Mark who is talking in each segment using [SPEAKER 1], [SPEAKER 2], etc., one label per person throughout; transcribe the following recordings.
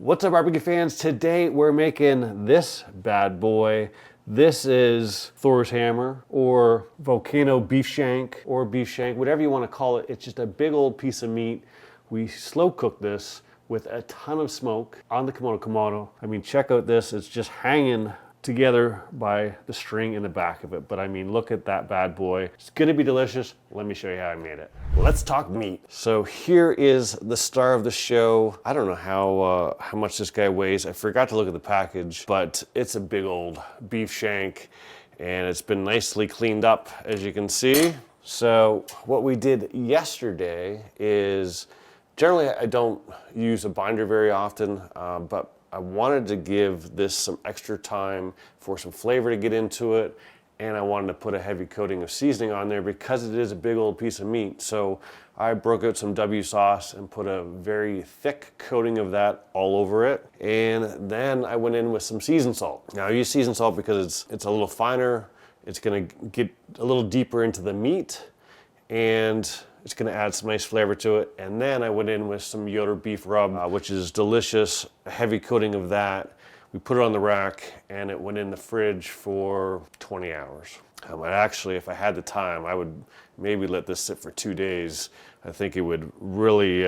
[SPEAKER 1] What's up, barbecue fans? Today we're making this bad boy. This is Thor's hammer or volcano beef shank or beef shank, whatever you want to call it. It's just a big old piece of meat. We slow cook this with a ton of smoke on the Komodo Kamado. I mean, check out this. It's just hanging together by the string in the back of it. But I mean, look at that bad boy. It's gonna be delicious. Let me show you how I made it. Let's talk meat. So here is the star of the show. I don't know how much this guy weighs. I forgot to look at the package, but it's a big old beef shank and it's been nicely cleaned up, as you can see. So what we did yesterday is, generally I don't use a binder very often, but I wanted to give this some extra time for some flavor to get into it, and I wanted to put a heavy coating of seasoning on there because it is a big old piece of meat. So I broke out some W sauce and put a very thick coating of that all over it. And then I went in with some seasoned salt. Now I use seasoned salt because it's a little finer, it's gonna get a little deeper into the meat, and it's gonna add some nice flavor to it. And then I went in with some Yoder beef rub, which is delicious, a heavy coating of that. We put it on the rack and it went in the fridge for 20 hours. Actually, if I had the time, I would maybe let this sit for 2 days. I think it would really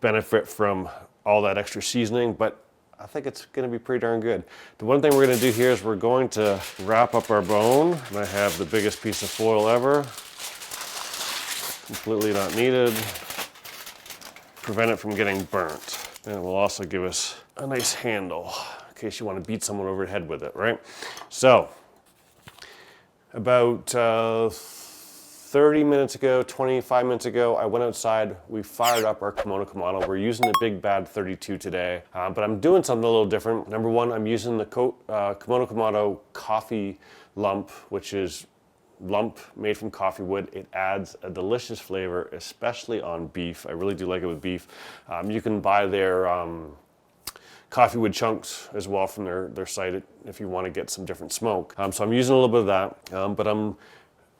[SPEAKER 1] benefit from all that extra seasoning, but I think it's gonna be pretty darn good. The one thing we're gonna do here is we're going to wrap up our bone. And I have the biggest piece of foil ever. Completely not needed. Prevent it from getting burnt. And it will also give us a nice handle in case you want to beat someone over the head with it, right? So, about 30 minutes ago, 25 minutes ago, I went outside, we fired up our Komodo Kamado. We're using the Big Bad 32 today, but I'm doing something a little different. Number one, I'm using the Komodo Kamado coffee lump, which is lump made from coffee wood. It adds a delicious flavor, especially on beef. I really do like it with beef. You can buy their coffee wood chunks as well from their site if you want to get some different smoke. So I'm using a little bit of that, but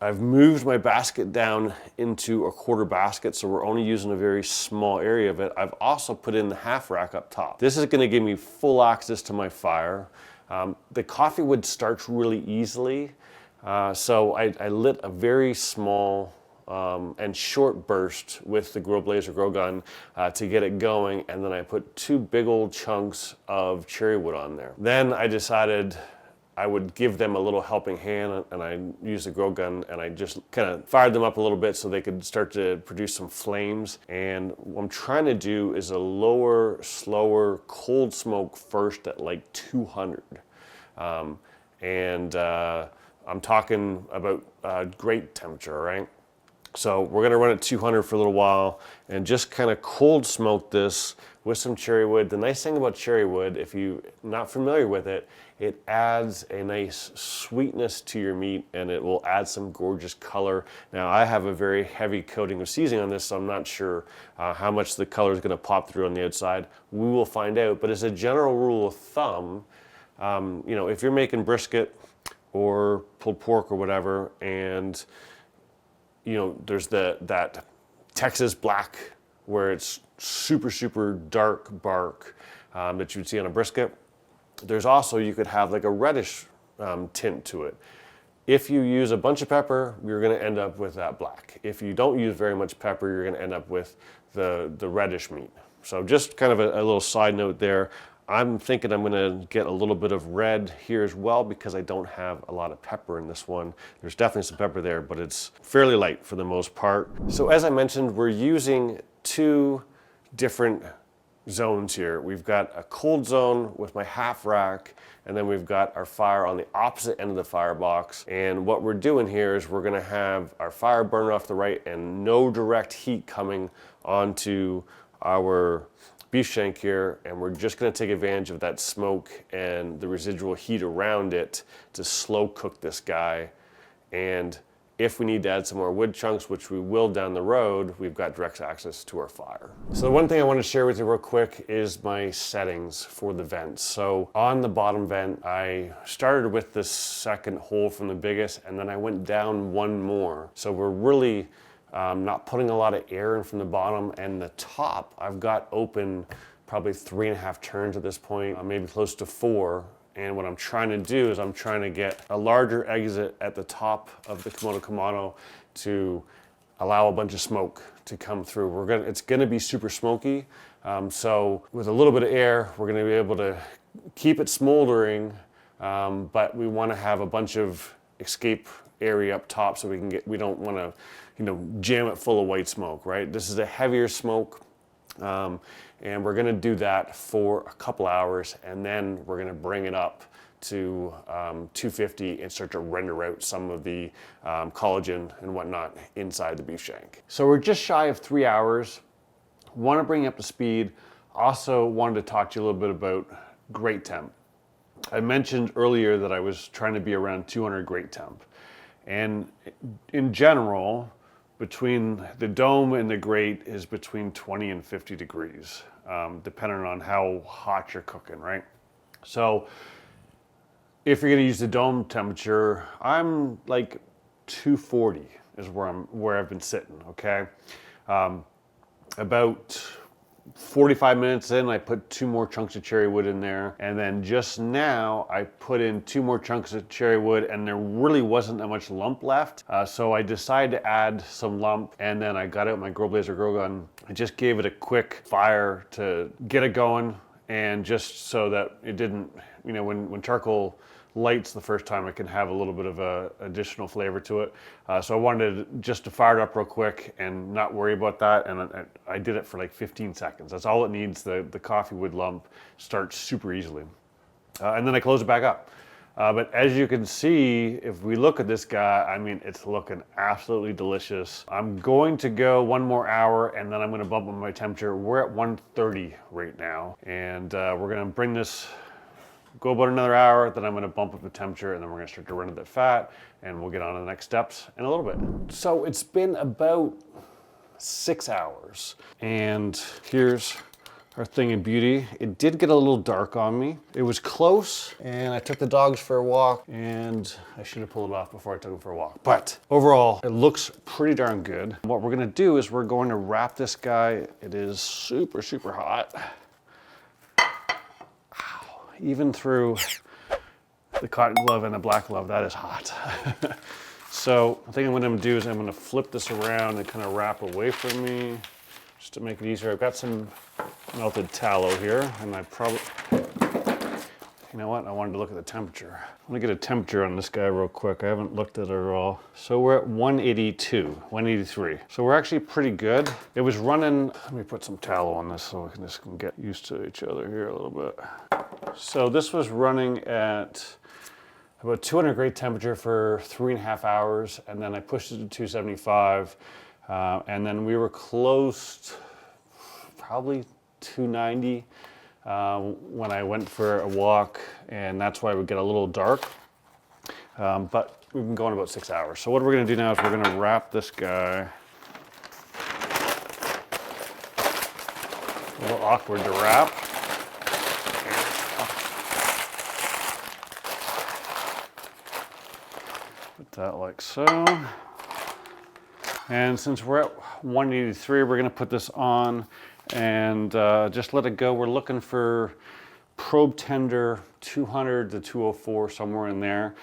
[SPEAKER 1] I've moved my basket down into a quarter basket, so we're only using a very small area of it. I've also put in the half rack up top. This is going to give me full access to my fire. The coffee wood starts really easily. So I lit a very small and short burst with the Grow Blaze or Grow Gun to get it going, and then I put 2 big old chunks of cherry wood on there. Then I decided I would give them a little helping hand, and I used the Grow Gun and I just kind of fired them up a little bit so they could start to produce some flames. And what I'm trying to do is a lower, slower, cold smoke first at like 200. I'm talking about great temperature, right? So we're gonna run at 200 for a little while and just kind of cold smoke this with some cherry wood. The nice thing about cherry wood, if you're not familiar with it, it adds a nice sweetness to your meat and it will add some gorgeous color. Now I have a very heavy coating of seasoning on this, so I'm not sure how much the color is gonna pop through on the outside. We will find out, but as a general rule of thumb, you know, if you're making brisket or pulled pork or whatever, and you know, there's that Texas black where it's super dark bark that you would see on a brisket. There's also, you could have like a reddish tint to it. If you use a bunch of pepper, you're gonna end up with that black. If you don't use very much pepper, you're gonna end up with the reddish meat. So just kind of a little side note there. I'm thinking I'm gonna get a little bit of red here as well because I don't have a lot of pepper in this one. There's definitely some pepper there, but it's fairly light for the most part. So as I mentioned, we're using 2 different zones here. We've got a cold zone with my half rack, and then we've got our fire on the opposite end of the firebox. And what we're doing here is we're gonna have our fire burn off the right and no direct heat coming onto our beef shank here, and we're just gonna take advantage of that smoke and the residual heat around it to slow cook this guy. And if we need to add some more wood chunks, which we will down the road, we've got direct access to our fire. So the one thing I want to share with you real quick is my settings for the vents. So on the bottom vent, I started with the second hole from the biggest, and then I went down 1 more. So we're really not putting a lot of air in from the bottom, and the top I've got open probably 3.5 turns at this point, maybe close to 4. And what I'm trying to do is I'm trying to get a larger exit at the top of the Komodo Kamado to allow a bunch of smoke to come through. It's gonna be super smoky. So with a little bit of air, we're gonna be able to keep it smoldering, but we wanna have a bunch of escape area up top so we don't wanna, jam it full of white smoke, right? This is a heavier smoke. And we're gonna do that for a couple hours, and then we're gonna bring it up to 250 and start to render out some of the collagen and whatnot inside the beef shank. So we're just shy of 3 hours. Want to bring you up to speed. Also wanted to talk to you a little bit about grate temp. I mentioned earlier that I was trying to be around 200 grate temp. And in general, between the dome and the grate is between 20 and 50 degrees, depending on how hot you're cooking, right? So if you're gonna use the dome temperature, I'm like 240 is where I've been sitting, okay? About 45 minutes in, I put 2 more chunks of cherry wood in there. And then just now, I put in 2 more chunks of cherry wood, and there really wasn't that much lump left. So I decided to add some lump, and then I got out my Grow Blazer Grow Gun. I just gave it a quick fire to get it going, and just so that it didn't, when charcoal lights the first time, it can have a little bit of a additional flavor to it. So I wanted just to fire it up real quick and not worry about that. And I did it for like 15 seconds. That's all it needs. The coffee wood lump starts super easily. And then I close it back up. But as you can see, if we look at this guy, I mean, it's looking absolutely delicious. I'm going to go 1 more hour, and then I'm gonna bump up my temperature. We're at 130 right now. And we're gonna bring this, go about another hour, then I'm gonna bump up the temperature, and then we're gonna start to render that fat, and we'll get on to the next steps in a little bit. So it's been about 6 hours, and here's our thing of beauty. It did get a little dark on me. It was close, and I took the dogs for a walk, and I should have pulled it off before I took them for a walk. But overall, it looks pretty darn good. What we're gonna do is we're going to wrap this guy. It is super, super hot. Even through the cotton glove and the black glove, that is hot. So I think what I'm gonna do is I'm gonna flip this around and kind of wrap away from me, just to make it easier. I've got some melted tallow here, and I probably, you know what? I wanted to look at the temperature. I'm gonna get a temperature on this guy real quick. I haven't looked at it at all. So we're at 182, 183. So we're actually pretty good. It was running, let me put some tallow on this so we can just get used to each other here a little bit. So this was running at about 200 grade temperature for 3.5 hours, and then I pushed it to 275, and then we were close to probably 290 when I went for a walk, and that's why we get a little dark. But we've been going about 6 hours. So what we're gonna do now is we're gonna wrap this guy. A little awkward to wrap. That like so. And since we're at 183, we're gonna put this on and just let it go. We're looking for probe tender 200 to 204, somewhere in there.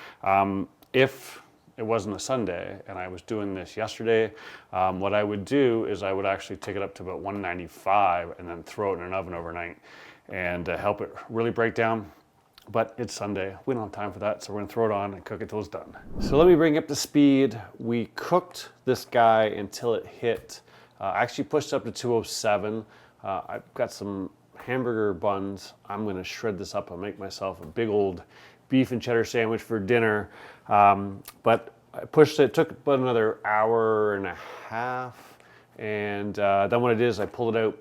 [SPEAKER 1] If it wasn't a Sunday and I was doing this yesterday, what I would do is I would actually take it up to about 195 and then throw it in an oven overnight and help it really break down. But it's Sunday, we don't have time for that, so we're gonna throw it on and cook it till it's done. So let me bring up to speed. We cooked this guy until it hit, I actually pushed up to 207. I've got some hamburger buns. I'm gonna shred this up and make myself a big old beef and cheddar sandwich for dinner. But I pushed it, it took about another hour and a half. And then what it is, I pulled it out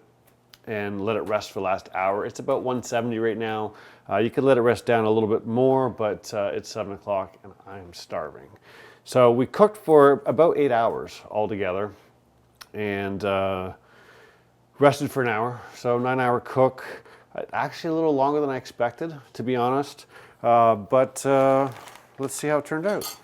[SPEAKER 1] and let it rest for the last hour. It's about 170 right now. You could let it rest down a little bit more, but it's 7 o'clock and I'm starving. So we cooked for about 8 hours altogether and rested for an hour. So 9-hour cook. Actually a little longer than I expected, to be honest. But let's see how it turned out.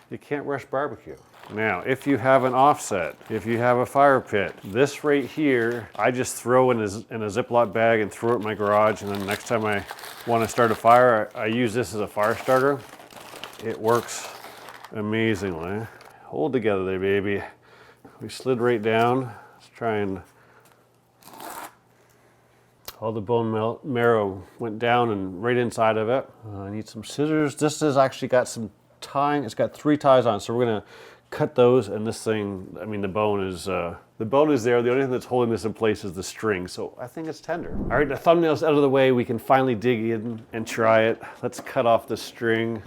[SPEAKER 1] You can't rush barbecue. Now, if you have an offset, if you have a fire pit, this right here, I just throw in a Ziploc bag and throw it in my garage, and then next time I want to start a fire, I use this as a fire starter. It works amazingly. Hold together there, baby. We slid right down. Let's try and... all the bone marrow went down and right inside of it. I need some scissors. This has actually got some tying. It's got 3 ties on, so we're gonna cut those. And this thing, I mean, the bone is there. The only thing that's holding this in place is the string, so I think it's tender. All right, the thumbnail's out of the way. We can finally dig in and try it. Let's cut off the string.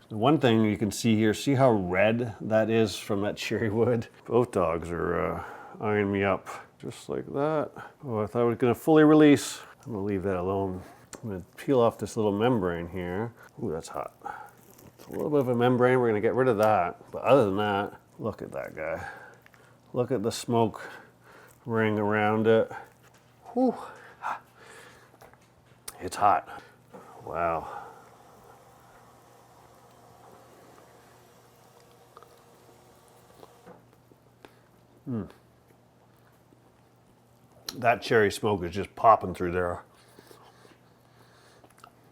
[SPEAKER 1] The one thing you can see here, see how red that is from that cherry wood? Both dogs are eyeing me up. Just like that. Oh, I thought I was gonna fully release. I'm gonna leave that alone. I'm gonna peel off this little membrane here. Ooh, that's hot. It's a little bit of a membrane, we're gonna get rid of that. But other than that, look at that guy. Look at the smoke ring around it. Whew. It's hot. Wow. That cherry smoke is just popping through there.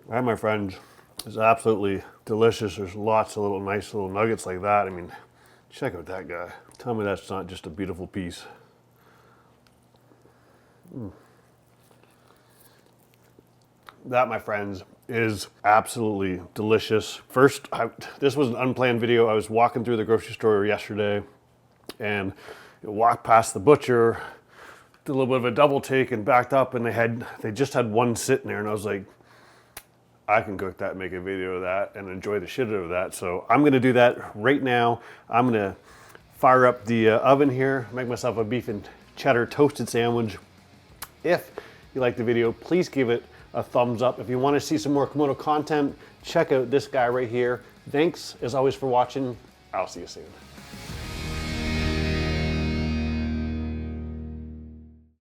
[SPEAKER 1] That, my friends, is absolutely delicious. There's lots of little nice little nuggets like that. I mean, check out that guy. Tell me that's not just a beautiful piece. That, my friends, is absolutely delicious. First, this was an unplanned video. I was walking through the grocery store yesterday and walked past the butcher, did a little bit of a double take and backed up, and they just had one sitting there, and I was like, I can cook that, make a video of that, and enjoy the shit out of that. So I'm gonna do that right now. I'm gonna fire up the oven here, make myself a beef and cheddar toasted sandwich. If you like the video, please give it a thumbs up. If you want to see some more Komodo content, check out this guy right here. Thanks as always for watching. I'll see you soon.